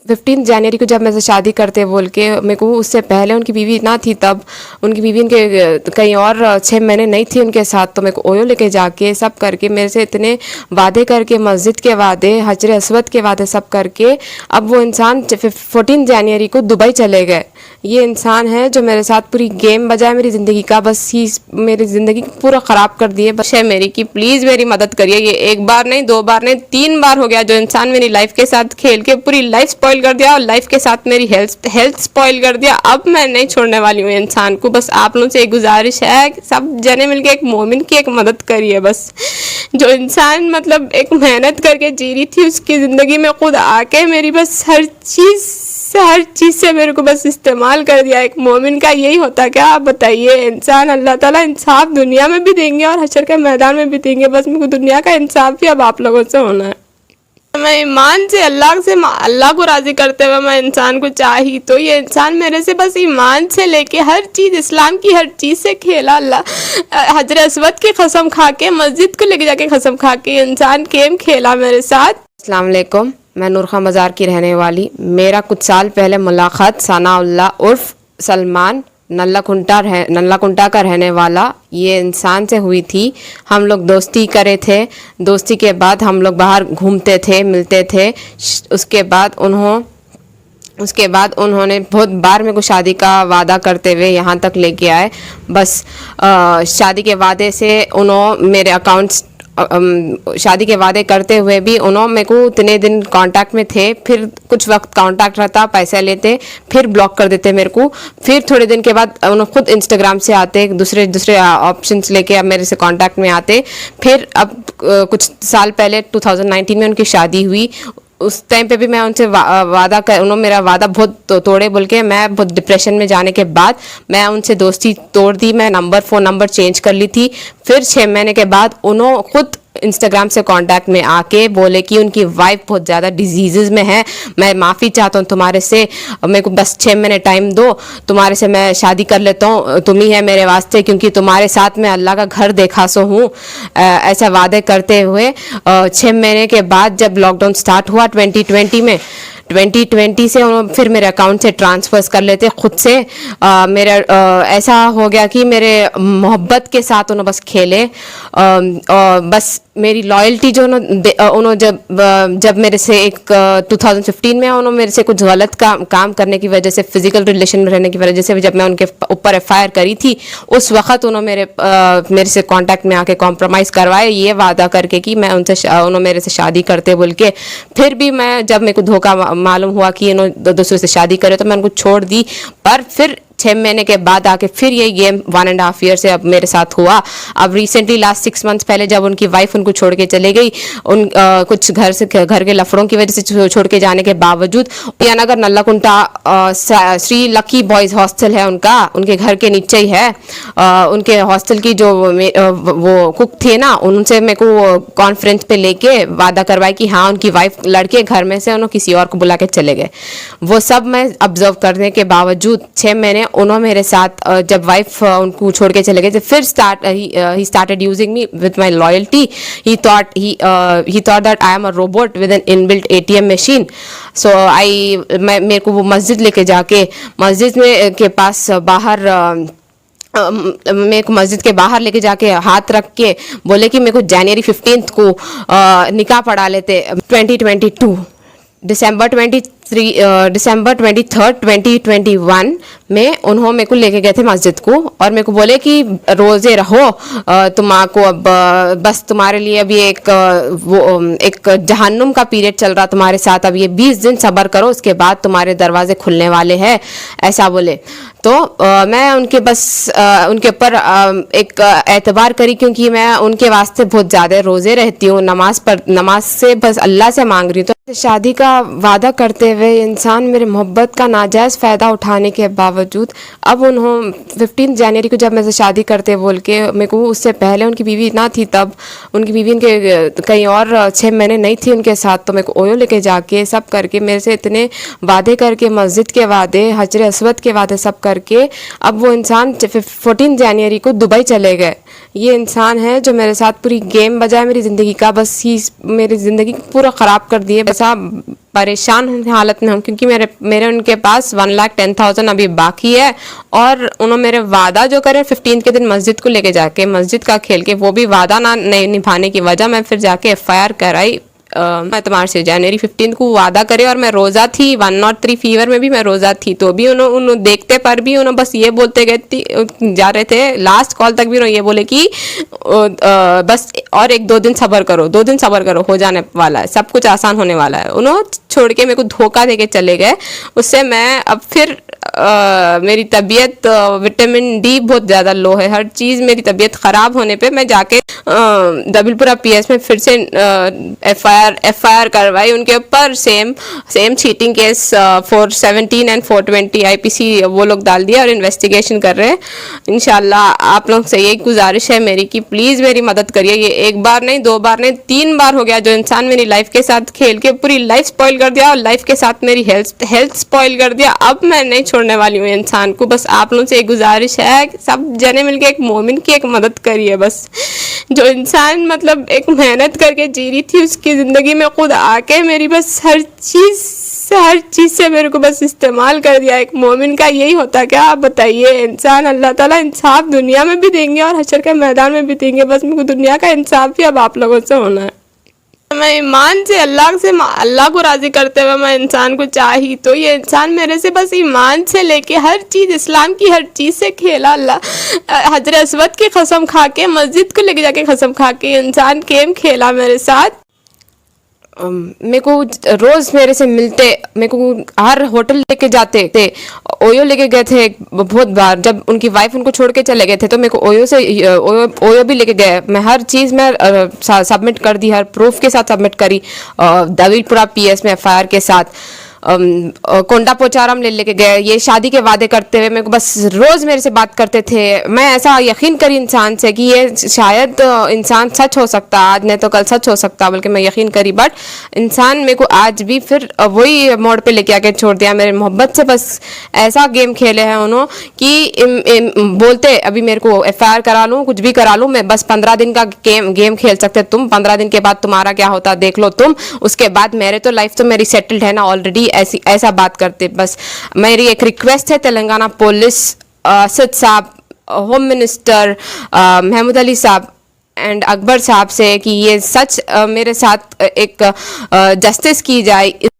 15 जनवरी को जब मेरे से शादी करते बोल के, मेरे को उससे पहले उनकी बीवी ना थी, तब उनकी बीवी उनके कहीं और 6 महीने नहीं थी उनके साथ, तो मेरे को ओयो लेके जाके सब करके मेरे से इतने वादे करके, मस्जिद के वादे, हजर अस्वद के वादे सब करके, अब वो इंसान 14 जनवरी को दुबई चले गए। ये इंसान है जो मेरे साथ पूरी गेम बजाए मेरी ज़िंदगी का, बस ही मेरी ज़िंदगी पूरा ख़राब कर दिए। बस है मेरी कि प्लीज़ मेरी मदद करिए। ये एक बार नहीं, 2 बार नहीं, 3 बार हो गया जो इंसान मेरी लाइफ के साथ खेल के पूरी लाइफ स्पॉइल कर दिया और लाइफ के साथ मेरी हेल्थ स्पॉइल कर दिया। अब मैं नहीं छोड़ने वाली हूँ इंसान को। बस आप लोगों से एक गुजारिश है कि सब जने मिलके एक मोमिन की एक मदद करिए। बस जो इंसान मतलब एक मेहनत करके जी रही थी, उसकी ज़िंदगी में खुद आके मेरी बस हर चीज़ से मेरे को बस इस्तेमाल कर दिया। एक मोमिन का यही होता क्या, आप बताइए। इंसान अल्लाह ताला इंसाफ दुनिया में भी देंगे और हशर के मैदान में भी देंगे। बस मेरे को दुनिया का इंसाफ भी अब आप लोगों से होना है। मैं ईमान से अल्लाह को राज़ी करते हुए मैं इंसान को चाही, तो ये इंसान मेरे से बस ईमान से लेके हर चीज़, इस्लाम की हर चीज़ से खेला। अल्लाह हजर अस्वद की कसम खा के, मस्जिद को लेके जाके कसम खा के इंसान गेम खेला मेरे साथ। अस्सलाम वालेकुम, मैं नूरखा मज़ार की रहने वाली। मेरा कुछ साल पहले मुलाकात सनाउल्लाह उर्फ सलमान नल्ला कुंटा का रहने वाला ये इंसान से हुई थी। हम लोग दोस्ती करे थे। दोस्ती के बाद हम लोग बाहर घूमते थे, मिलते थे। उसके बाद उन्होंने बहुत बार मेरे को शादी का वादा करते हुए यहाँ तक लेके आए। बस शादी के वादे से उन्होंने मेरे अकाउंट्स शादी के वादे करते हुए भी उन्होंने मेरे को उतने दिन कांटेक्ट में थे, फिर कुछ वक्त कांटेक्ट रहता, पैसे लेते, फिर ब्लॉक कर देते मेरे को। फिर थोड़े दिन के बाद उन्होंने खुद इंस्टाग्राम से आते, दूसरे ऑप्शंस लेके अब मेरे से कांटेक्ट में आते। फिर अब कुछ साल पहले 2019 में उनकी शादी हुई। उस टाइम पे भी मैं उनसे उन्होंने मेरा वादा बहुत तोड़े बोल के, मैं बहुत डिप्रेशन में जाने के बाद मैं उनसे दोस्ती तोड़ दी। मैं फ़ोन नंबर चेंज कर ली थी। फिर 6 महीने के बाद उन्होंने खुद इंस्टाग्राम से कांटेक्ट में आके बोले कि उनकी वाइफ बहुत ज़्यादा डिजीज़ में है। मैं माफ़ी चाहता हूँ तुम्हारे से, मेरे को बस 6 महीने टाइम दो, तुम्हारे से मैं शादी कर लेता हूँ, तुम ही है मेरे वास्ते, क्योंकि तुम्हारे साथ मैं अल्लाह का घर देखा सो हूँ। ऐसा वादे करते हुए 6 महीने के बाद जब लॉकडाउन स्टार्ट हुआ 2020 से फिर मेरे अकाउंट से ट्रांसफर्स कर लेते खुद से। मेरा ऐसा हो गया कि मेरे मोहब्बत के साथ उन्होंने बस खेले। बस मेरी लॉयल्टी जो उन्होंने जब मेरे से एक 2015 में उन्होंने मेरे से कुछ गलत काम करने की वजह से, फिजिकल रिलेशन में रहने की वजह से, जब मैं उनके ऊपर FIR करी थी, उस वक्त उन्होंने मेरे से कांटेक्ट में आके कॉम्प्रोमाइज़ करवाए, ये वादा करके कि मैं उन्होंने मेरे से शादी करते बोल के। फिर भी मैं जब मेरे को धोखा मालूम हुआ कि इन्होंने दूसरे से शादी करे, तो मैं उनको छोड़ दी। पर फिर 6 महीने के बाद आके फिर ये गेम 1.5 ईयर से अब मेरे साथ हुआ। अब रिसेंटली लास्ट 6 मंथ्स पहले जब उनकी वाइफ उनको छोड़ के चले गई, कुछ घर के लफड़ों की वजह से छोड़ के जाने के बावजूद, नगर नल्ला कुंटा श्री लकी बॉयज़ हॉस्टल है उनके घर के नीचे ही है। उनके हॉस्टल की जो वो कुक थे ना, उनसे मेरे को कॉन्फ्रेंस पे लेके वादा करवाया कि हाँ उनकी वाइफ लड़के घर में से उन्होंने किसी और को बुला के चले गए। वो सब मैं ऑब्जर्व करने के बावजूद 6 महीने उन्होंने मेरे साथ, जब वाइफ उनको छोड़ के चले गए थे, फिर he started using me with my loyalty. He thought that I am a robot with an inbuilt ATM machine. So मेरे को वो मस्जिद लेके जाके, मस्जिद में के पास बाहर मेरे को मस्जिद के बाहर लेके जाके हाथ रख के बोले कि मेरे को जनवरी 15 को निकाह पढ़ा लेते। 2022 दिसंबर 23 2021 में उन्होंने मेरे को लेके गए थे मस्जिद को और मेरे को बोले कि रोज़े रहो, तुम्हारा अब बस तुम्हारे लिए अभी एक जहन्नुम का पीरियड चल रहा तुम्हारे साथ, अब ये 20 दिन सब्र करो, उसके बाद तुम्हारे दरवाजे खुलने वाले हैं, ऐसा बोले। तो मैं उनके ऊपर एक एतबार करी, क्योंकि मैं उनके वास्ते बहुत ज़्यादा रोज़े रहती हूँ, नमाज से बस अल्लाह से मांग रही हूँ। तो शादी का वादा करते हुए इंसान मेरे मोहब्बत का नाजायज़ फ़ायदा उठाने के बावजूद, अब उन्होंने 15 जनवरी को जब मेरे से शादी करते बोल के, मेरे को उससे पहले उनकी बीवी ना थी, तब उनकी बीवी उनके कहीं और 6 महीने नहीं थी उनके साथ, तो मेरे को ओयो लेके जाके सब करके मेरे से इतने वादे करके, मस्जिद के वादे, हजर अस्वद के वादे सब करके, अब वो इंसान 14 जनवरी को दुबई चले गए। ये इंसान है जो मेरे साथ पूरी गेम बजाए मेरी ज़िंदगी का, बस ही मेरी ज़िंदगी को पूरा ख़राब कर दिए। ऐसा परेशान हालत में हूँ क्योंकि मेरे उनके पास 1,10,000 अभी बाकी है, और उन्होंने मेरे वादा जो करे 15 के दिन मस्जिद को लेके जाके मस्जिद का खेल के, वो भी वादा ना नहीं निभाने की वजह मैं फिर जाके FIR कराई। एतमार से जनवरी 15 को वादा करे, और मैं रोज़ा थी 103 फीवर में भी मैं रोज़ा थी, तो भी उन्होंने देखते पर भी उन्होंने बस ये बोलते गए जा रहे थे। लास्ट कॉल तक भी उन्होंने ये बोले कि बस और 1-2 दिन सब्र करो, 2 दिन सब्र करो, हो जाने वाला है, सब कुछ आसान होने वाला है। उन्होंने छोड़ के मेरे को धोखा दे के चले गए। उससे मैं अब फिर मेरी तबीयत विटामिन डी बहुत ज़्यादा लो है, हर चीज़ मेरी तबीयत ख़राब होने पे मैं जाके दबिलपुरा PS में फिर से FIR करवाई उनके ऊपर। Same cheating case 417 and 420 IPC वो लोग डाल दिया और इन्वेस्टिगेशन कर रहे हैं। इंशाल्लाह आप लोग से यही गुजारिश है मेरी कि प्लीज़ मेरी मदद करिए। ये 1 बार नहीं, 2 बार नहीं, 3 बार हो गया जो इंसान मेरी लाइफ के साथ खेल के पूरी लाइफ स्पॉइल कर दिया, और लाइफ के साथ मेरी हेल्थ स्पॉइल कर दिया। अब मैं नहीं छोड़ने वाली हूँ इंसान को। बस आप लोगों से एक गुजारिश है कि सब जने मिलके एक मोमिन की एक मदद करिए। बस जो इंसान मतलब एक मेहनत करके जी रही थी, उसकी ज़िंदगी में खुद आके मेरी बस हर चीज़ से मेरे को बस इस्तेमाल कर दिया। एक मोमिन का यही होता क्या, आप बताइए। इंसान अल्लाह ताला इंसाफ दुनिया में भी देंगे और हशर के मैदान में भी देंगे। बस मेरे को दुनिया का इंसाफ भी अब आप लोगों से होना है। मैं ईमान से अल्लाह को राज़ी करते हुए मैं इंसान को चाही, तो ये इंसान मेरे से बस ईमान से लेके हर चीज़, इस्लाम की हर चीज़ से खेला। अल्लाह हजरत अस्वद की कसम खा के, मस्जिद को लेके जाके कसम खा के इंसान गेम खेला मेरे साथ। मेरे को रोज़ मेरे से मिलते, मेरे को हर होटल लेके जाते थे, ओयो लेके गए थे बहुत बार। जब उनकी वाइफ उनको छोड़ के चले गए थे तो मेरे को ओयो भी लेके गए। मैं हर चीज़ में सबमिट कर दी, हर प्रूफ के साथ सबमिट करी। दबिलपुरा PS में FIR के साथ कोंडा पोचारम लेके गए। ये शादी के वादे करते हुए मेरे को बस रोज़ मेरे से बात करते थे। मैं ऐसा यकीन करी इंसान से कि ये शायद इंसान सच हो सकता, आज नहीं तो कल सच हो सकता, बल्कि मैं यकीन करी। बट इंसान मेरे को आज भी फिर वही मोड़ पे लेके आके छोड़ दिया। मेरे मोहब्बत से बस ऐसा गेम खेले हैं उन्होंने कि बोलते अभी मेरे को FIR करा लूँ, कुछ भी करा लूँ, मैं बस 15 दिन का गेम खेल सकते तुम, 15 दिन के बाद तुम्हारा क्या होता देख लो तुम, उसके बाद मेरे तो लाइफ तो मेरी सेटल्ड है ना ऑलरेडी। ऐसा बात करते। बस मेरी एक रिक्वेस्ट है तेलंगाना पुलिस, असद साहब, होम मिनिस्टर महमूद अली साहब एंड अकबर साहब से कि ये सच मेरे साथ एक जस्टिस की जाए।